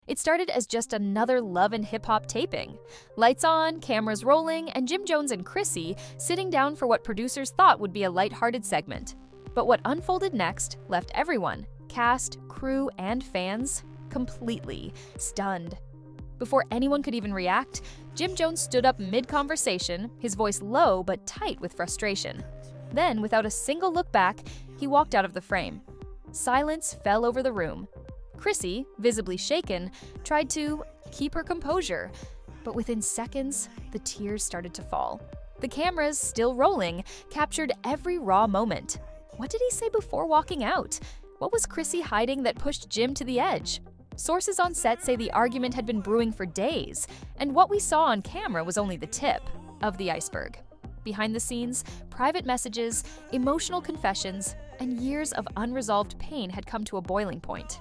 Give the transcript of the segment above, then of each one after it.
It started as just another Love and Hip Hop taping. Lights on, cameras rolling, and Jim Jones and Chrissy sitting down for what producers thought would be a lighthearted segment. But what unfolded next left everyone, cast, crew, and fans, completely stunned. Before anyone could even react, Jim Jones stood up mid-conversation, his voice low but tight with frustration. Then, without a single look back, he walked out of the frame. Silence fell over the room. Chrissy, visibly shaken, tried to keep her composure, but within seconds, the tears started to fall. The cameras, still rolling, captured every raw moment. What did he say before walking out? What was Chrissy hiding that pushed Jim to the edge? Sources on set say the argument had been brewing for days, and what we saw on camera was only the tip of the iceberg. Behind the scenes, private messages, emotional confessions, and years of unresolved pain had come to a boiling point.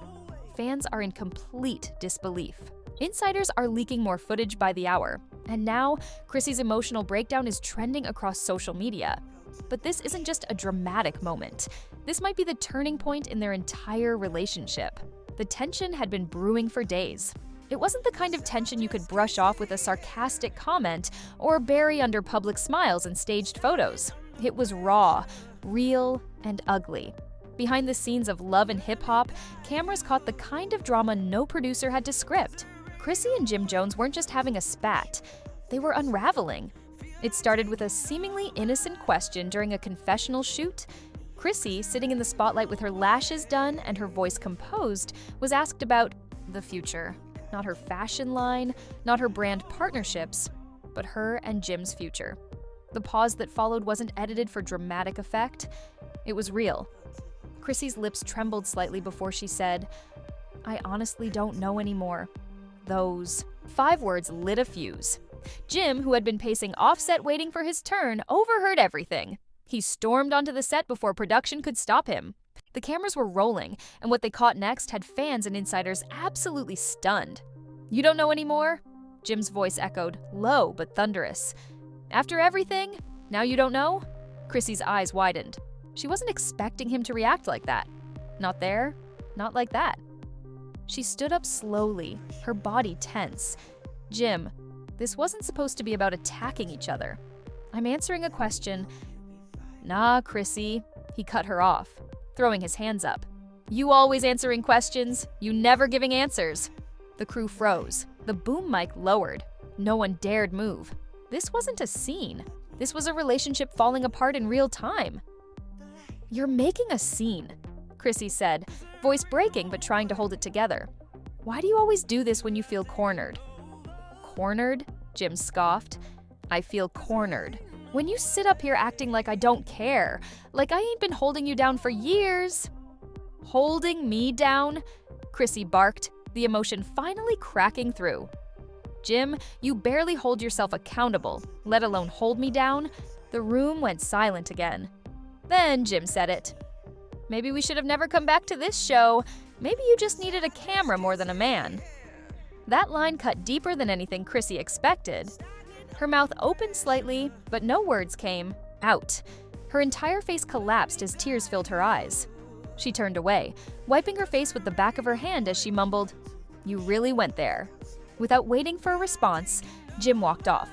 Fans are in complete disbelief. Insiders are leaking more footage by the hour, and now Chrissy's emotional breakdown is trending across social media. But this isn't just a dramatic moment. This might be the turning point in their entire relationship. The tension had been brewing for days. It wasn't the kind of tension you could brush off with a sarcastic comment or bury under public smiles and staged photos. It was raw, real, and ugly. Behind the scenes of Love and Hip Hop, cameras caught the kind of drama no producer had to script. Chrissy and Jim Jones weren't just having a spat, they were unraveling. It started with a seemingly innocent question during a confessional shoot. Chrissy, sitting in the spotlight with her lashes done and her voice composed, was asked about the future. Not her fashion line, not her brand partnerships, but her and Jim's future. The pause that followed wasn't edited for dramatic effect. It was real. Chrissy's lips trembled slightly before she said, "I honestly don't know anymore." Those 5 words lit a fuse. Jim, who had been pacing offset waiting for his turn, overheard everything. He stormed onto the set before production could stop him. The cameras were rolling, and what they caught next had fans and insiders absolutely stunned. "You don't know anymore?" Jim's voice echoed, low but thunderous. "After everything? Now you don't know?" Chrissy's eyes widened. She wasn't expecting him to react like that. Not there, not like that. She stood up slowly, her body tense. "Jim, this wasn't supposed to be about attacking each other. I'm answering a question." "Nah, Chrissy," he cut her off, throwing his hands up. "You always answering questions, you never giving answers." The crew froze. The boom mic lowered. No one dared move. This wasn't a scene. This was a relationship falling apart in real time. "You're making a scene," Chrissy said, voice breaking but trying to hold it together. "Why do you always do this when you feel cornered?" "Cornered?" Jim scoffed. "I feel cornered. When you sit up here acting like I don't care, like I ain't been holding you down for years." "Holding me down?" Chrissy barked, the emotion finally cracking through. "Jim, you barely hold yourself accountable, let alone hold me down." The room went silent again. Then Jim said it. "Maybe we should have never come back to this show. Maybe you just needed a camera more than a man." That line cut deeper than anything Chrissy expected. Her mouth opened slightly, but no words came out. Her entire face collapsed as tears filled her eyes. She turned away, wiping her face with the back of her hand as she mumbled, "You really went there." Without waiting for a response, Jim walked off.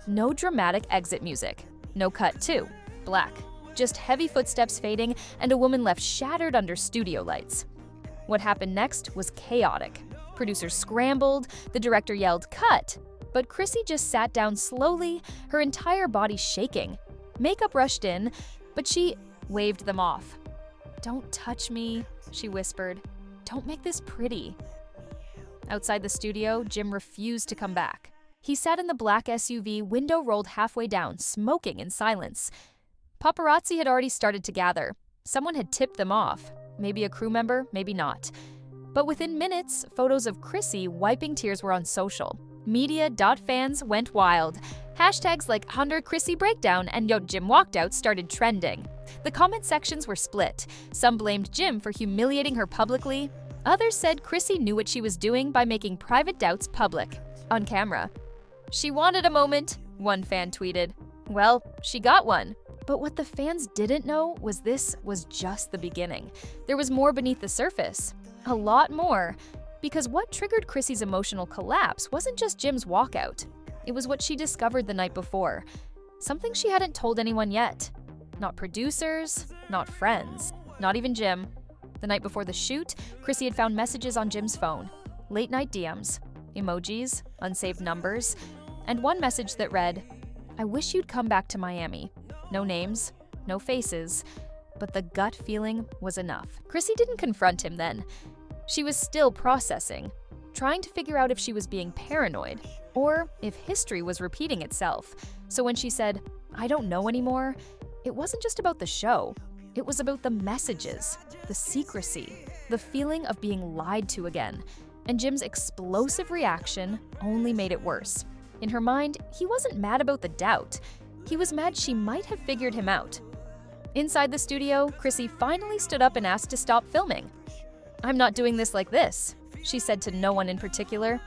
No dramatic exit music. No cut to black. Just heavy footsteps fading and a woman left shattered under studio lights. What happened next was chaotic. Producers scrambled, the director yelled, "Cut!" But Chrissy just sat down slowly, her entire body shaking. Makeup rushed in, but she waved them off. "Don't touch me," she whispered. "Don't make this pretty." Outside the studio, Jim refused to come back. He sat in the black SUV, window rolled halfway down, smoking in silence. Paparazzi had already started to gather. Someone had tipped them off. Maybe a crew member, maybe not. But within minutes, photos of Chrissy wiping tears were on social. Media.fans went wild. Hashtags like #Chrissy Breakdown and Yo Jim Walked Out started trending. The comment sections were split. Some blamed Jim for humiliating her publicly. Others said Chrissy knew what she was doing by making private doubts public, on camera. "She wanted a moment," one fan tweeted. Well, she got one. But what the fans didn't know was this was just the beginning. There was more beneath the surface. A lot more. Because what triggered Chrissy's emotional collapse wasn't just Jim's walkout. It was what she discovered the night before. Something she hadn't told anyone yet. Not producers, not friends, not even Jim. The night before the shoot, Chrissy had found messages on Jim's phone. Late-night DMs, emojis, unsaved numbers, and one message that read, "I wish you'd come back to Miami." No names, no faces, but the gut feeling was enough. Chrissy didn't confront him then. She was still processing, trying to figure out if she was being paranoid or if history was repeating itself. So when she said, "I don't know anymore," it wasn't just about the show. It was about the messages, the secrecy, the feeling of being lied to again. And Jim's explosive reaction only made it worse. In her mind, he wasn't mad about the doubt. He was mad she might have figured him out. Inside the studio, Chrissy finally stood up and asked to stop filming. "I'm not doing this like this," she said to no one in particular.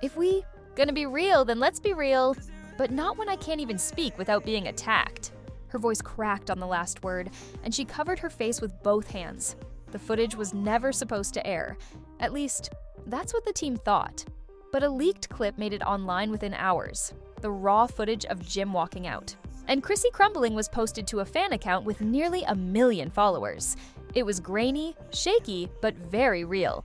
"If we gonna be real, then let's be real, but not when I can't even speak without being attacked." Her voice cracked on the last word, and she covered her face with both hands. The footage was never supposed to air. At least, that's what the team thought. But a leaked clip made it online within hours. The raw footage of Jim walking out. And Chrissy crumbling was posted to a fan account with nearly 1 million followers. It was grainy, shaky, but very real.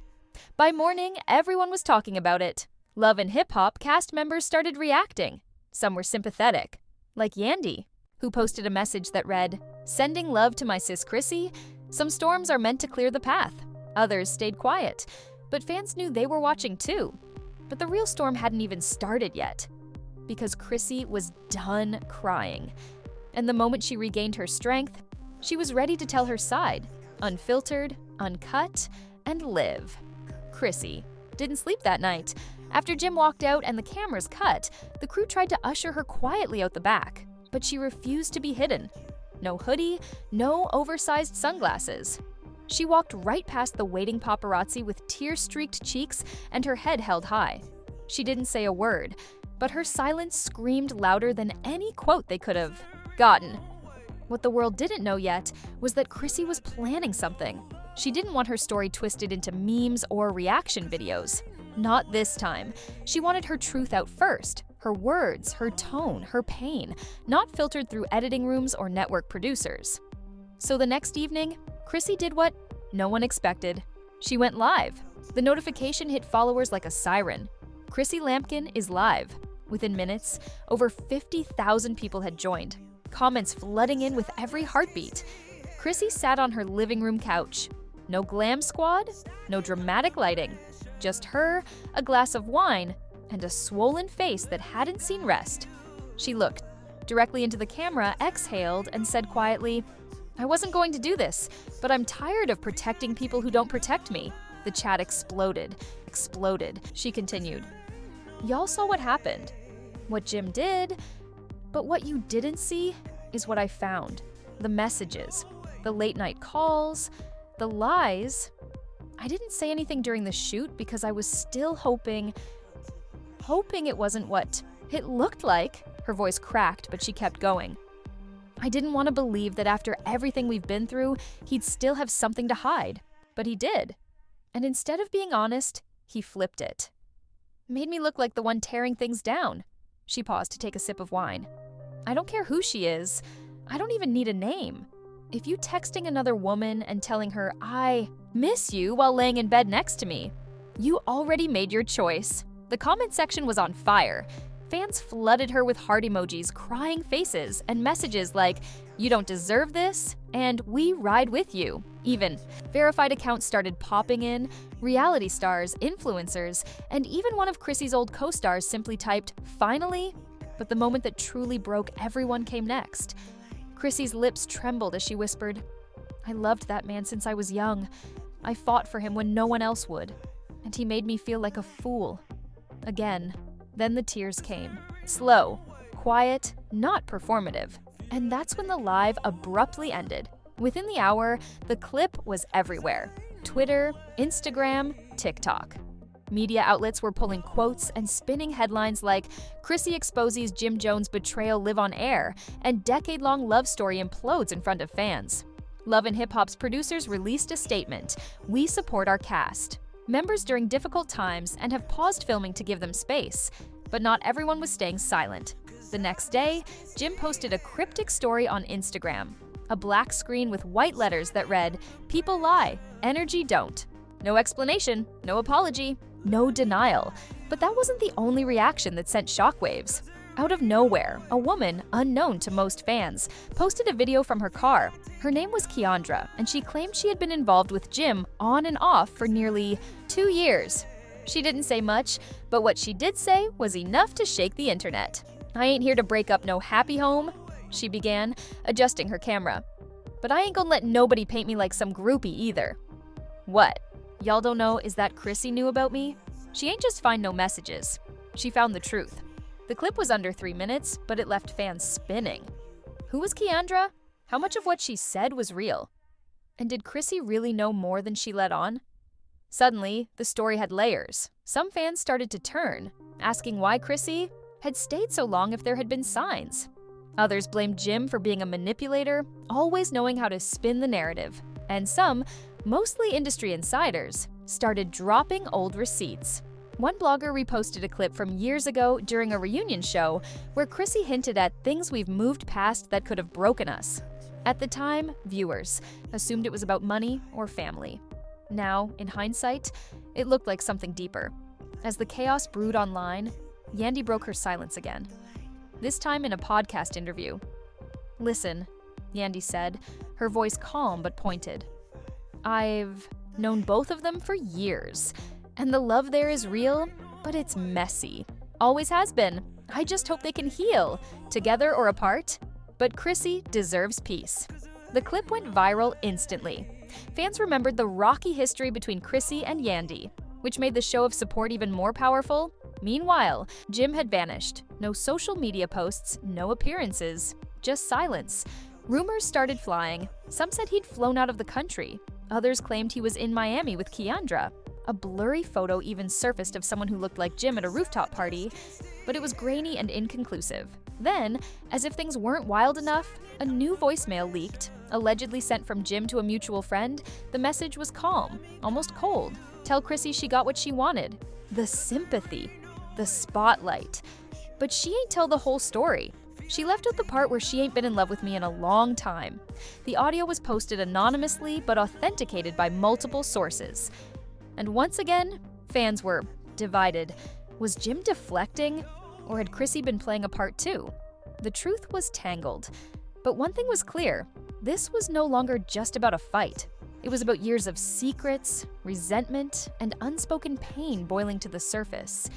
By morning, everyone was talking about it. Love and Hip Hop cast members started reacting. Some were sympathetic, like Yandy, who posted a message that read, "Sending love to my sis Chrissy. Some storms are meant to clear the path." Others stayed quiet, but fans knew they were watching too. But the real storm hadn't even started yet, because Chrissy was done crying. And the moment she regained her strength, she was ready to tell her side, unfiltered, uncut, and live. Chrissy didn't sleep that night. After Jim walked out and the cameras cut, the crew tried to usher her quietly out the back, but she refused to be hidden. No hoodie, no oversized sunglasses. She walked right past the waiting paparazzi with tear-streaked cheeks and her head held high. She didn't say a word, but her silence screamed louder than any quote they could have gotten. What the world didn't know yet was that Chrissy was planning something. She didn't want her story twisted into memes or reaction videos. Not this time. She wanted her truth out first. Her words, her tone, her pain, not filtered through editing rooms or network producers. So the next evening, Chrissy did what no one expected. She went live. The notification hit followers like a siren. Chrissy Lampkin is live. Within minutes, over 50,000 people had joined, comments flooding in with every heartbeat. Chrissy sat on her living room couch. No glam squad, no dramatic lighting. Just her, a glass of wine, and a swollen face that hadn't seen rest. She looked directly into the camera, exhaled, and said quietly, "I wasn't going to do this, but I'm tired of protecting people who don't protect me." The chat exploded. She continued, "Y'all saw what happened, what Jim did, but what you didn't see is what I found. The messages, the late night calls, the lies. I didn't say anything during the shoot because I was still hoping it wasn't what it looked like." Her voice cracked, but she kept going. "I didn't want to believe that after everything we've been through, he'd still have something to hide. But he did. And instead of being honest, he flipped it. Made me look like the one tearing things down." She paused to take a sip of wine. "I don't care who she is. I don't even need a name. If you texting another woman and telling her, 'I miss you' while laying in bed next to me, you already made your choice." The comment section was on fire. Fans flooded her with heart emojis, crying faces, and messages like, "You don't deserve this," and "We ride with you." Even verified accounts started popping in, reality stars, influencers, and even one of Chrissy's old co-stars simply typed, "Finally?" But the moment that truly broke everyone came next. Chrissy's lips trembled as she whispered, "I loved that man since I was young. I fought for him when no one else would, and he made me feel like a fool." Again. Then the tears came. Slow, quiet, not performative. And that's when the live abruptly ended. Within the hour, the clip was everywhere. Twitter, Instagram, TikTok. Media outlets were pulling quotes and spinning headlines like, "Chrissy exposes Jim Jones' betrayal live on air," and "Decade-long love story implodes in front of fans." Love and Hip Hop's producers released a statement, "We support our cast." members during difficult times and have paused filming to give them space. But not everyone was staying silent. The next day, Jim posted a cryptic story on Instagram. A black screen with white letters that read, "People lie, energy don't." No explanation, no apology, no denial. But that wasn't the only reaction that sent shockwaves. Out of nowhere, a woman, unknown to most fans, posted a video from her car. Her name was Keandra, and she claimed she had been involved with Jim on and off for nearly 2 years. She didn't say much, but what she did say was enough to shake the internet. "I ain't here to break up no happy home," she began, adjusting her camera. "But I ain't gonna let nobody paint me like some groupie either." What? Y'all don't know is that Chrissy knew about me? She ain't just find no messages. She found the truth. The clip was under 3 minutes, but it left fans spinning. Who was Keandra? How much of what she said was real? And did Chrissy really know more than she let on? Suddenly, the story had layers. Some fans started to turn, asking why Chrissy had stayed so long if there had been signs. Others blamed Jim for being a manipulator, always knowing how to spin the narrative. And some, mostly industry insiders, started dropping old receipts. One blogger reposted a clip from years ago during a reunion show where Chrissy hinted at things we've moved past that could have broken us. At the time, viewers assumed it was about money or family. Now, in hindsight, it looked like something deeper. As the chaos brewed online, Yandy broke her silence again. This time in a podcast interview. "Listen," Yandy said, her voice calm but pointed. "I've known both of them for years. And the love there is real, but it's messy. Always has been. I just hope they can heal, together or apart. But Chrissy deserves peace." The clip went viral instantly. Fans remembered the rocky history between Chrissy and Yandy, which made the show of support even more powerful. Meanwhile, Jim had vanished. No social media posts, no appearances, just silence. Rumors started flying. Some said he'd flown out of the country. Others claimed he was in Miami with Keandra. A blurry photo even surfaced of someone who looked like Jim at a rooftop party, but it was grainy and inconclusive. Then, as if things weren't wild enough, a new voicemail leaked. Allegedly sent from Jim to a mutual friend, the message was calm, almost cold. "Tell Chrissy she got what she wanted." The sympathy, the spotlight. But she ain't tell the whole story. She left out the part where she ain't been in love with me in a long time. The audio was posted anonymously but authenticated by multiple sources. And once again, fans were divided. Was Jim deflecting? Or had Chrissy been playing a part too? The truth was tangled. But one thing was clear. This was no longer just about a fight. It was about years of secrets, resentment, and unspoken pain boiling to the surface.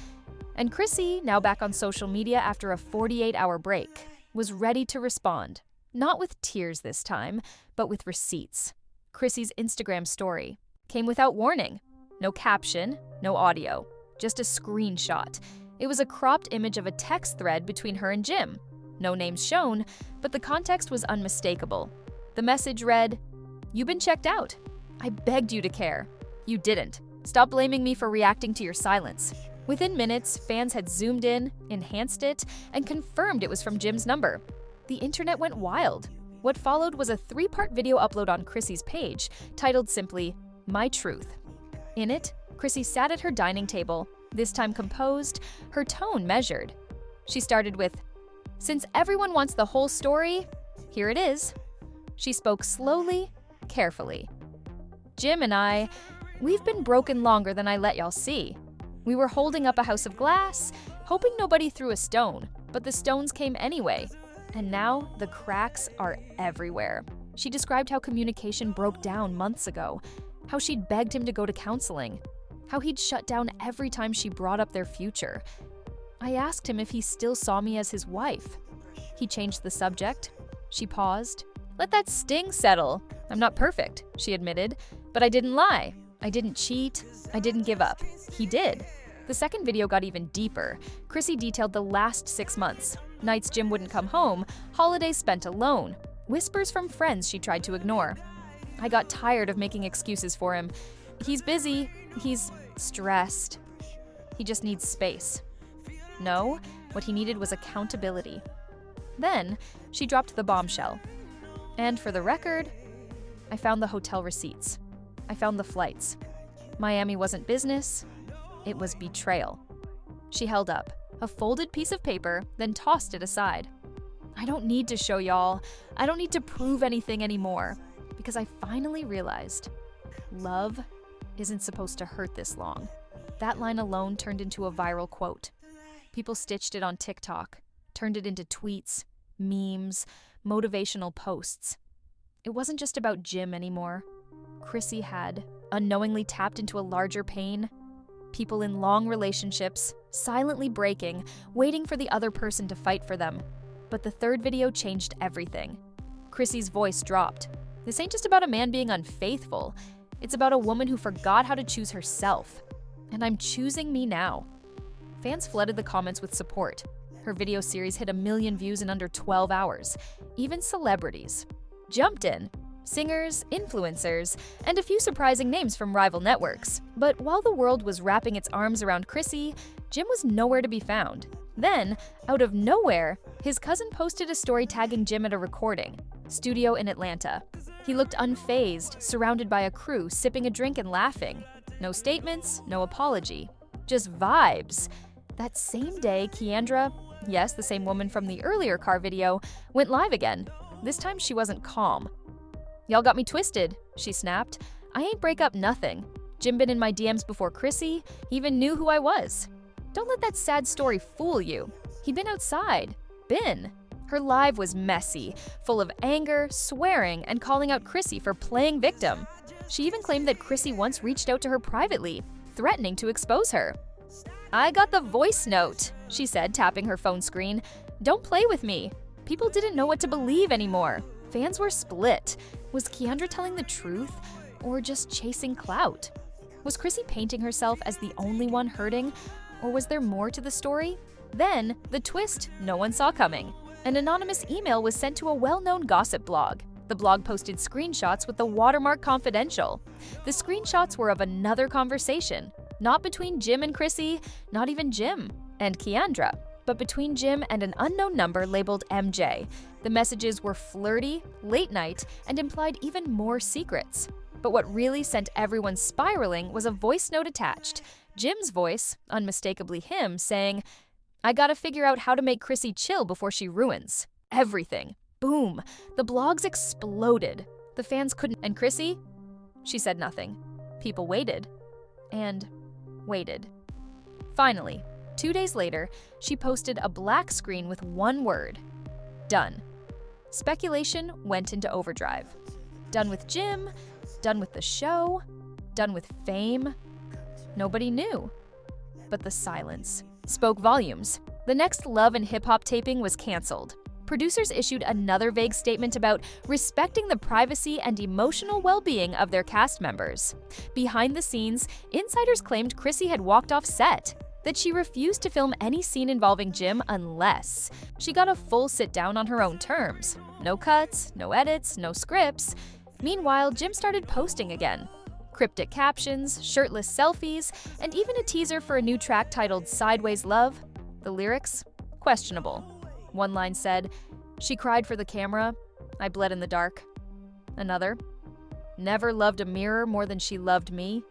And Chrissy, now back on social media after a 48-hour break, was ready to respond. Not with tears this time, but with receipts. Chrissy's Instagram story came without warning. No caption, no audio, just a screenshot. It was a cropped image of a text thread between her and Jim. No names shown, but the context was unmistakable. The message read, "You've been checked out. I begged you to care. You didn't. Stop blaming me for reacting to your silence." Within minutes, fans had zoomed in, enhanced it, and confirmed it was from Jim's number. The internet went wild. What followed was a 3-part video upload on Chrissy's page, titled simply, "My Truth." In it, Chrissy sat at her dining table, this time composed, her tone measured. She started with, "Since everyone wants the whole story, here it is." She spoke slowly, carefully. "Jim and we've been broken longer than I let y'all see. We were holding up a house of glass, hoping nobody threw a stone, but the stones came anyway. And now the cracks are everywhere." She described how communication broke down months ago, how she'd begged him to go to counseling, how he'd shut down every time she brought up their future. I asked him if he still saw me as his wife. He changed the subject. She paused. "Let that sting settle. I'm not perfect," she admitted, "but I didn't lie. I didn't cheat. I didn't give up." He did. The second video got even deeper. Chrissy detailed the last 6 months. Nights Jim wouldn't come home, holidays spent alone, whispers from friends she tried to ignore. "I got tired of making excuses for him. He's busy. He's stressed. He just needs space." No, what he needed was accountability. Then, she dropped the bombshell. "And for the record, I found the hotel receipts. I found the flights. Miami wasn't business, it was betrayal. She held up a folded piece of paper, then tossed it aside. I don't need to show y'all. I don't need to prove anything anymore, because I finally realized love isn't supposed to hurt this long. That line alone turned into a viral quote. People stitched it on TikTok, turned it into tweets, memes, motivational posts. It wasn't just about Jim anymore. Chrissy had unknowingly tapped into a larger pain. People in long relationships, silently breaking, waiting for the other person to fight for them. But the third video changed everything. Chrissy's voice dropped. This ain't just about a man being unfaithful. It's about a woman who forgot how to choose herself. And I'm choosing me now. Fans flooded the comments with support. Her video series hit 1 million views in under 12 hours. Even celebrities jumped in. Singers, influencers, and a few surprising names from rival networks. But while the world was wrapping its arms around Chrissy, Jim was nowhere to be found. Then, out of nowhere, his cousin posted a story tagging Jim at a recording studio in Atlanta. He looked unfazed, surrounded by a crew, sipping a drink and laughing. No statements, no apology, just vibes. That same day, Kiandra, yes, the same woman from the earlier car video, went live again. This time she wasn't calm. Y'all got me twisted, she snapped. I ain't break up nothing. Jim been in my DMs before Chrissy, he even knew who I was. Don't let that sad story fool you. He'd been outside. Been. Her live was messy, full of anger, swearing, and calling out Chrissy for playing victim. She even claimed that Chrissy once reached out to her privately, threatening to expose her. I got the voice note, she said, tapping her phone screen. Don't play with me. People didn't know what to believe anymore. Fans were split. Was Kiandra telling the truth or just chasing clout? Was Chrissy painting herself as the only one hurting, or was there more to the story? Then, the twist no one saw coming. An anonymous email was sent to a well-known gossip blog. The blog posted screenshots with the watermark confidential. The screenshots were of another conversation, not between Jim and Chrissy, not even Jim and Kiandra, but between Jim and an unknown number labeled MJ. The messages were flirty, late night, and implied even more secrets. But what really sent everyone spiraling was a voice note attached. Jim's voice, unmistakably him, saying, I gotta figure out how to make Chrissy chill before she ruins everything. Boom. The blogs exploded. The fans couldn't. And Chrissy? She said nothing. People waited. And waited. Finally, 2 days later, she posted a black screen with one word. Done. Speculation went into overdrive. Done with Jim, done with the show, done with fame. Nobody knew. But the silence spoke volumes. The next Love and Hip Hop taping was canceled. Producers issued another vague statement about respecting the privacy and emotional well-being of their cast members. Behind the scenes, insiders claimed Chrissy had walked off set, that she refused to film any scene involving Jim unless she got a full sit-down on her own terms. No cuts, no edits, no scripts. Meanwhile, Jim started posting again. Cryptic captions, shirtless selfies, and even a teaser for a new track titled Sideways Love. The lyrics? Questionable. One line said, she cried for the camera, I bled in the dark. Another, never loved a mirror more than she loved me.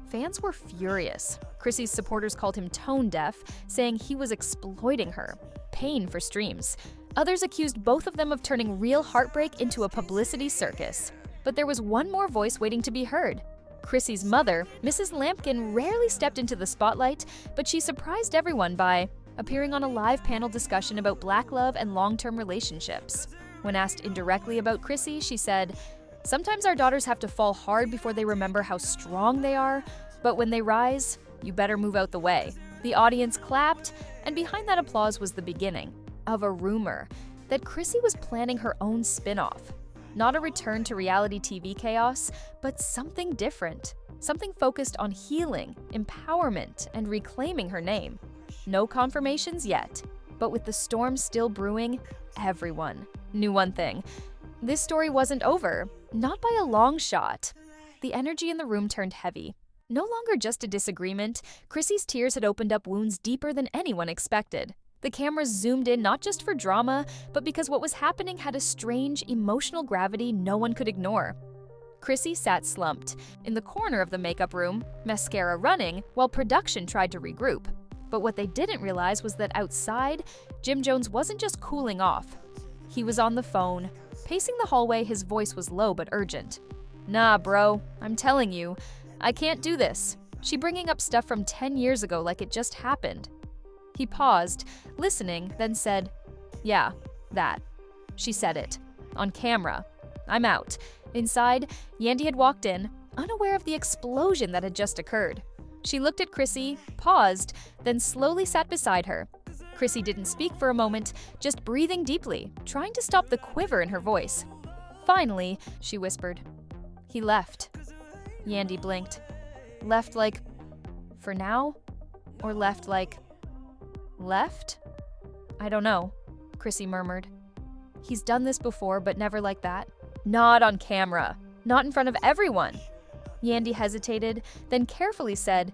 Fans were furious. Chrissy's supporters called him tone deaf, saying he was exploiting her, paying for streams. Others accused both of them of turning real heartbreak into a publicity circus. But there was one more voice waiting to be heard. Chrissy's mother, Mrs. Lampkin, rarely stepped into the spotlight, but she surprised everyone by appearing on a live panel discussion about Black love and long-term relationships. When asked indirectly about Chrissy, she said, sometimes our daughters have to fall hard before they remember how strong they are, but when they rise, you better move out the way. The audience clapped, and behind that applause was the beginning of a rumor that Chrissy was planning her own spin-off. Not a return to reality TV chaos, but something different. Something focused on healing, empowerment, and reclaiming her name. No confirmations yet, but with the storm still brewing, everyone knew one thing. This story wasn't over, not by a long shot. The energy in the room turned heavy. No longer just a disagreement, Chrissy's tears had opened up wounds deeper than anyone expected. The cameras zoomed in not just for drama, but because what was happening had a strange, emotional gravity no one could ignore. Chrissy sat slumped in the corner of the makeup room, mascara running, while production tried to regroup. But what they didn't realize was that outside, Jim Jones wasn't just cooling off. He was on the phone. Pacing the hallway, his voice was low but urgent. "Nah, bro, I'm telling you, I can't do this. She bringing up stuff from 10 years ago like it just happened." He paused, listening, then said, "Yeah, that." She said it. On camera. "I'm out." Inside, Yandy had walked in, unaware of the explosion that had just occurred. She looked at Chrissy, paused, then slowly sat beside her. Chrissy didn't speak for a moment, just breathing deeply, trying to stop the quiver in her voice. Finally, she whispered, "He left." Yandy blinked. "Left like, for now? Or left like, left? I don't know," Chrissy murmured. "He's done this before, but never like that. Not on camera. Not in front of everyone." Yandy hesitated, then carefully said,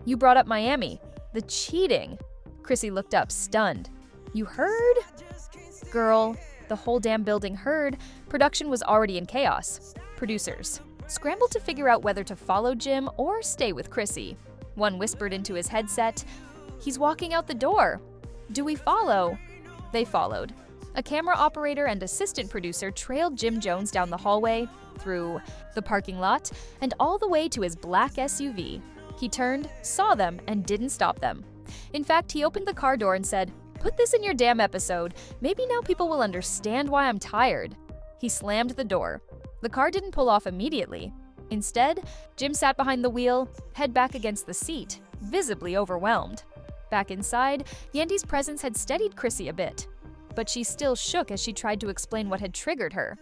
"You brought up Miami. The cheating." Chrissy looked up, stunned. "You heard?" Girl, the whole damn building heard. Production was already in chaos. Producers scrambled to figure out whether to follow Jim or stay with Chrissy. One whispered into his headset, "He's walking out the door. Do we follow?" They followed. A camera operator and assistant producer trailed Jim Jones down the hallway, through the parking lot, and all the way to his black SUV. He turned, saw them, and didn't stop them. In fact, he opened the car door and said, "Put this in your damn episode. Maybe now people will understand why I'm tired." He slammed the door. The car didn't pull off immediately. Instead, Jim sat behind the wheel, head back against the seat, visibly overwhelmed. Back inside, Yandy's presence had steadied Chrissy a bit, but she still shook as she tried to explain what had triggered her.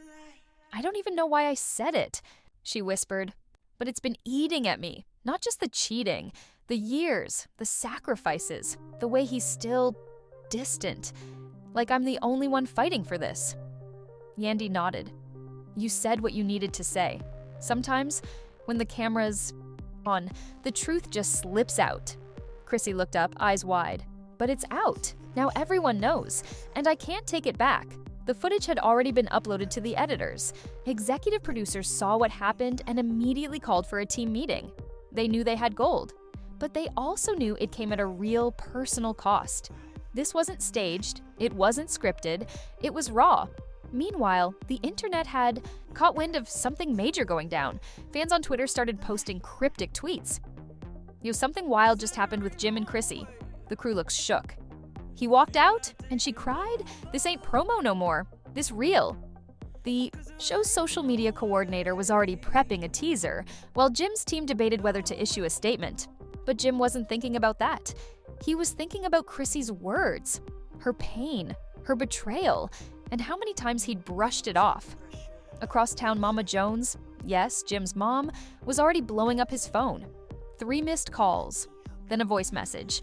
"I don't even know why I said it," she whispered, "but it's been eating at me. Not just the cheating, the years, the sacrifices, the way he's still distant. Like I'm the only one fighting for this." Yandy nodded. "You said what you needed to say. Sometimes, when the camera's on, the truth just slips out." Chrissy looked up, eyes wide. "But it's out. Now everyone knows, and I can't take it back." The footage had already been uploaded to the editors. Executive producers saw what happened and immediately called for a team meeting. They knew they had gold, but they also knew it came at a real personal cost. This wasn't staged, it wasn't scripted, it was raw. Meanwhile, the internet had caught wind of something major going down. Fans on Twitter started posting cryptic tweets. "Something wild just happened with Jim and Chrissy." The crew looks shook. "He walked out and she cried? This ain't promo no more. This real." The show's social media coordinator was already prepping a teaser, while Jim's team debated whether to issue a statement. But Jim wasn't thinking about that. He was thinking about Chrissy's words, her pain, her betrayal, and how many times he'd brushed it off. Across town, Mama Jones, yes, Jim's mom, was already blowing up his phone. 3 missed calls, then a voice message.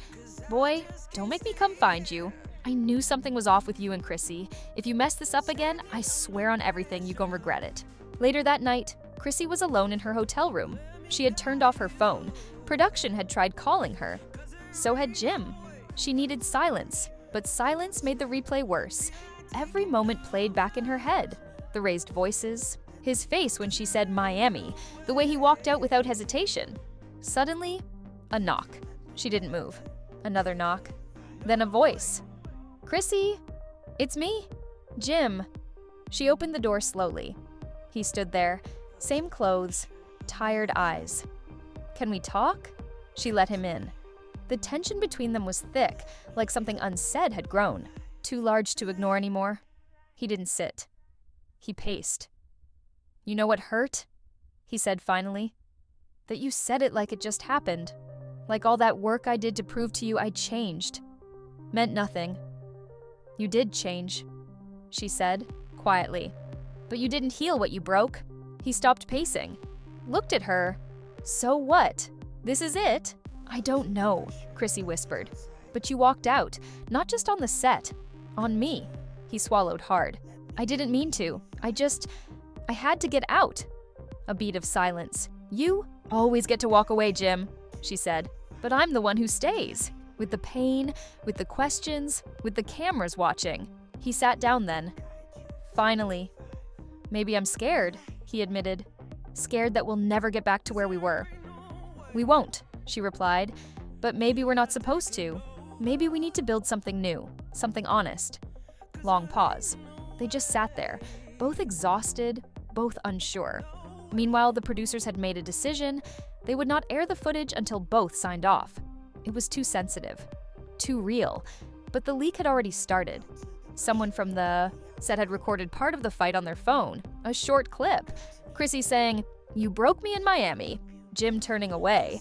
"Boy, don't make me come find you. I knew something was off with you and Chrissy. If you mess this up again, I swear on everything you gon' regret it." Later that night, Chrissy was alone in her hotel room. She had turned off her phone. Production had tried calling her. So had Jim. She needed silence, but silence made the replay worse. Every moment played back in her head. The raised voices, his face when she said Miami, the way he walked out without hesitation. Suddenly, a knock. She didn't move. Another knock. Then a voice. "Chrissy, it's me, Jim." She opened the door slowly. He stood there, same clothes, tired eyes. "Can we talk?" She let him in. The tension between them was thick, like something unsaid had grown, too large to ignore anymore. He didn't sit. He paced. "You know what hurt?" he said finally. "That you said it like it just happened. Like all that work I did to prove to you I'd changed. Meant nothing." "You did change," she said, quietly. "But you didn't heal what you broke." He stopped pacing. Looked at her. "So what? This is it?" "I don't know," Chrissy whispered. "But you walked out, not just on the set. On me." He swallowed hard. "I didn't mean to. I had to get out." A beat of silence. "You always get to walk away, Jim," she said. "But I'm the one who stays. With the pain, with the questions, with the cameras watching." He sat down then. "Finally." "Maybe I'm scared," he admitted. scared that we'll never get back to where we were. We won't, she replied, but maybe we're not supposed to. Maybe we need to build something new, something honest. Long pause. They just sat there, both exhausted, both unsure. Meanwhile, the producers had made a decision. They would not air the footage until both signed off. It was too sensitive, too real, but the leak had already started. Someone from the set had recorded part of the fight on their phone, a short clip. Chrissy saying, "You broke me in Miami," Jim turning away.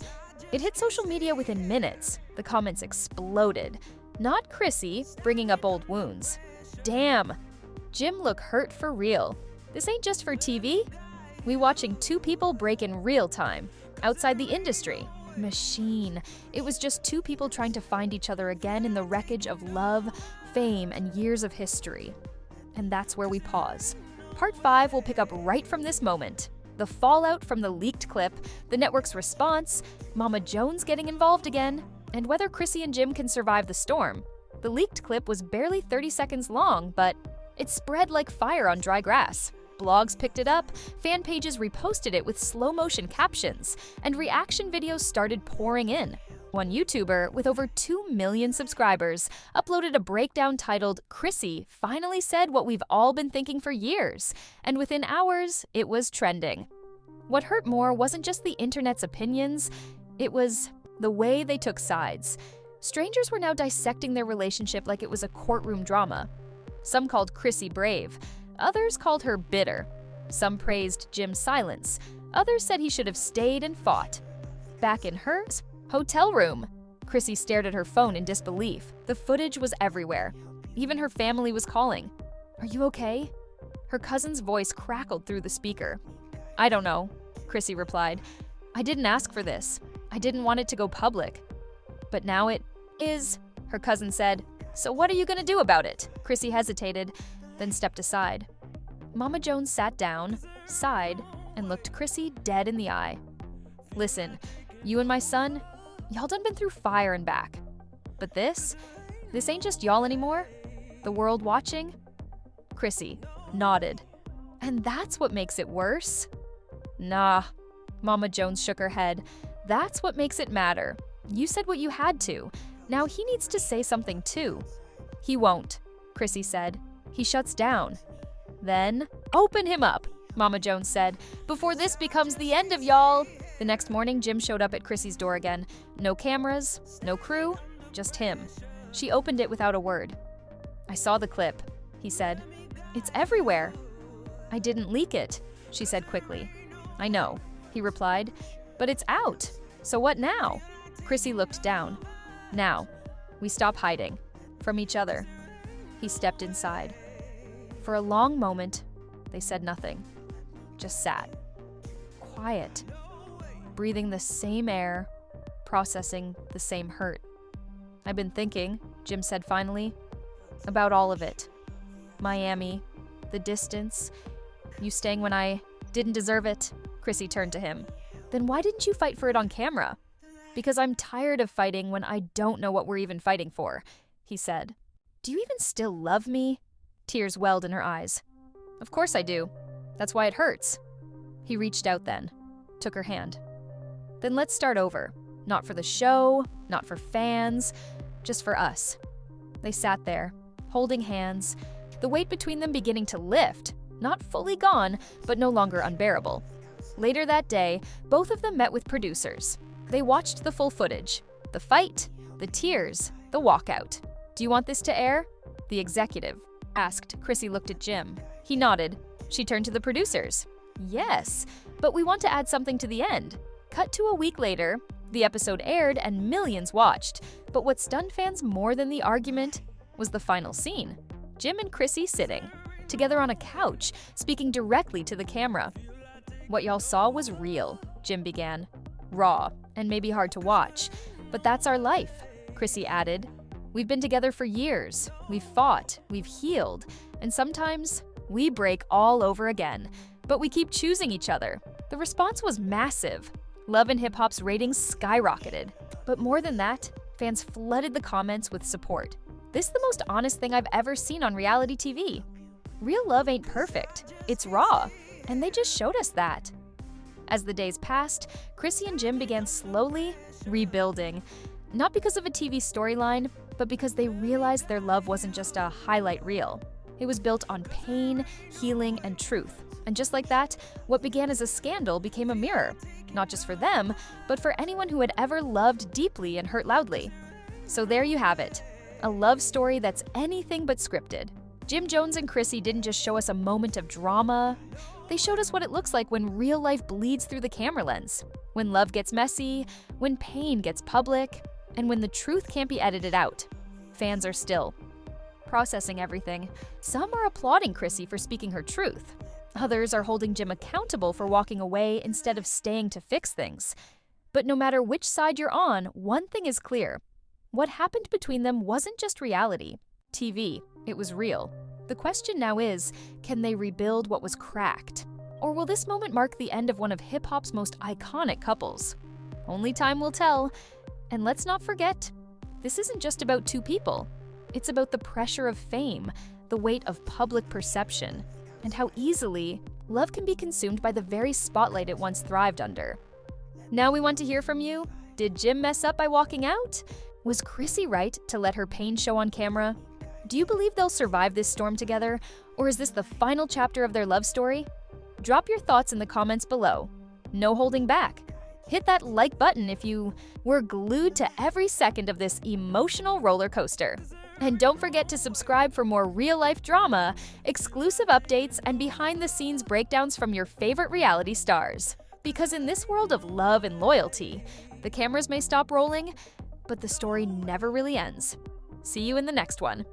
It hit social media within minutes. The comments exploded. Not Chrissy, bringing up old wounds. Damn, Jim look hurt for real. This ain't just for TV. We watching two people break in real time, outside the industry. Machine. It was just two people trying to find each other again in the wreckage of love, fame, and years of history. And that's where we pause. Part 5 will pick up right from this moment. The fallout from the leaked clip, the network's response, Mama Jones getting involved again, and whether Chrissy and Jim can survive the storm. The leaked clip was barely 30 seconds long, but it spread like fire on dry grass. Blogs picked it up, fan pages reposted it with slow-motion captions, and reaction videos started pouring in. One YouTuber, with over 2 million subscribers, uploaded a breakdown titled, "Chrissy finally said what we've all been thinking for years," and within hours, it was trending. What hurt more wasn't just the internet's opinions, it was the way they took sides. Strangers were now dissecting their relationship like it was a courtroom drama. Some called Chrissy brave, others called her bitter. Some praised Jim's silence, others said he should have stayed and fought. Back in her hotel room, Chrissy stared at her phone in disbelief. The footage was everywhere. Even her family was calling. "Are you okay?" Her cousin's voice crackled through the speaker. "I don't know," Chrissy replied. "I didn't ask for this. I didn't want it to go public. But now it is," her cousin said. "So what are you gonna do about it?" Chrissy hesitated, then stepped aside. Mama Jones sat down, sighed, and looked Chrissy dead in the eye. "Listen, you and my son, y'all done been through fire and back. But this ain't just y'all anymore. The world watching?" Chrissy nodded. "And that's what makes it worse?" "Nah," Mama Jones shook her head. "That's what makes it matter. You said what you had to. Now he needs to say something too." "He won't," Chrissy said. "He shuts down." "Then open him up," Mama Jones said, "before this becomes the end of y'all." The next morning, Jim showed up at Chrissy's door again. No cameras, no crew, just him. She opened it without a word. "I saw the clip," he said. "It's everywhere." "I didn't leak it," she said quickly. "I know," he replied, "but it's out. So what now?" Chrissy looked down. "Now, we stop hiding from each other." He stepped inside. For a long moment, they said nothing, just sat, quiet, breathing the same air, processing the same hurt. "I've been thinking," Jim said finally, "about all of it. Miami, the distance, you staying when I didn't deserve it." Chrissy turned to him. "Then why didn't you fight for it on camera?" "Because I'm tired of fighting when I don't know what we're even fighting for," he said. "Do you even still love me?" Tears welled in her eyes. "Of course I do. That's why it hurts." He reached out then, took her hand. "Then let's start over. Not for the show, not for fans, just for us." They sat there, holding hands, the weight between them beginning to lift, not fully gone, but no longer unbearable. Later that day, both of them met with producers. They watched the full footage, the fight, the tears, the walkout. "Do you want this to air?" the executive asked. Chrissy looked at Jim. He nodded. She turned to the producers. "Yes, but we want to add something to the end." Cut to a week later, the episode aired and millions watched. But what stunned fans more than the argument was the final scene. Jim and Chrissy sitting, together on a couch, speaking directly to the camera. "What y'all saw was real," Jim began. "Raw, and maybe hard to watch. But that's our life," Chrissy added. "We've been together for years. We've fought, we've healed, and sometimes we break all over again. But we keep choosing each other." The response was massive. Love and Hip Hop's ratings skyrocketed. But more than that, fans flooded the comments with support. "This is the most honest thing I've ever seen on reality TV. Real love ain't perfect. It's raw. And they just showed us that." As the days passed, Chrissy and Jim began slowly rebuilding. Not because of a TV storyline, but because they realized their love wasn't just a highlight reel. It was built on pain, healing, and truth. And just like that, what began as a scandal became a mirror. Not just for them, but for anyone who had ever loved deeply and hurt loudly. So there you have it. A love story that's anything but scripted. Jim Jones and Chrissy didn't just show us a moment of drama. They showed us what it looks like when real life bleeds through the camera lens. When love gets messy, when pain gets public, and when the truth can't be edited out. Fans are still processing everything. Some are applauding Chrissy for speaking her truth. Others are holding Jim accountable for walking away instead of staying to fix things. But no matter which side you're on, one thing is clear. What happened between them wasn't just reality. TV. It was real. The question now is, can they rebuild what was cracked? Or will this moment mark the end of one of hip-hop's most iconic couples? Only time will tell. And let's not forget, this isn't just about two people. It's about the pressure of fame, the weight of public perception, and how easily love can be consumed by the very spotlight it once thrived under. Now we want to hear from you. Did Jim mess up by walking out? Was Chrissy right to let her pain show on camera? Do you believe they'll survive this storm together, or is this the final chapter of their love story? Drop your thoughts in the comments below. No holding back. Hit that like button if you were glued to every second of this emotional roller coaster. And don't forget to subscribe for more real-life drama, exclusive updates, and behind-the-scenes breakdowns from your favorite reality stars. Because in this world of love and loyalty, the cameras may stop rolling, but the story never really ends. See you in the next one.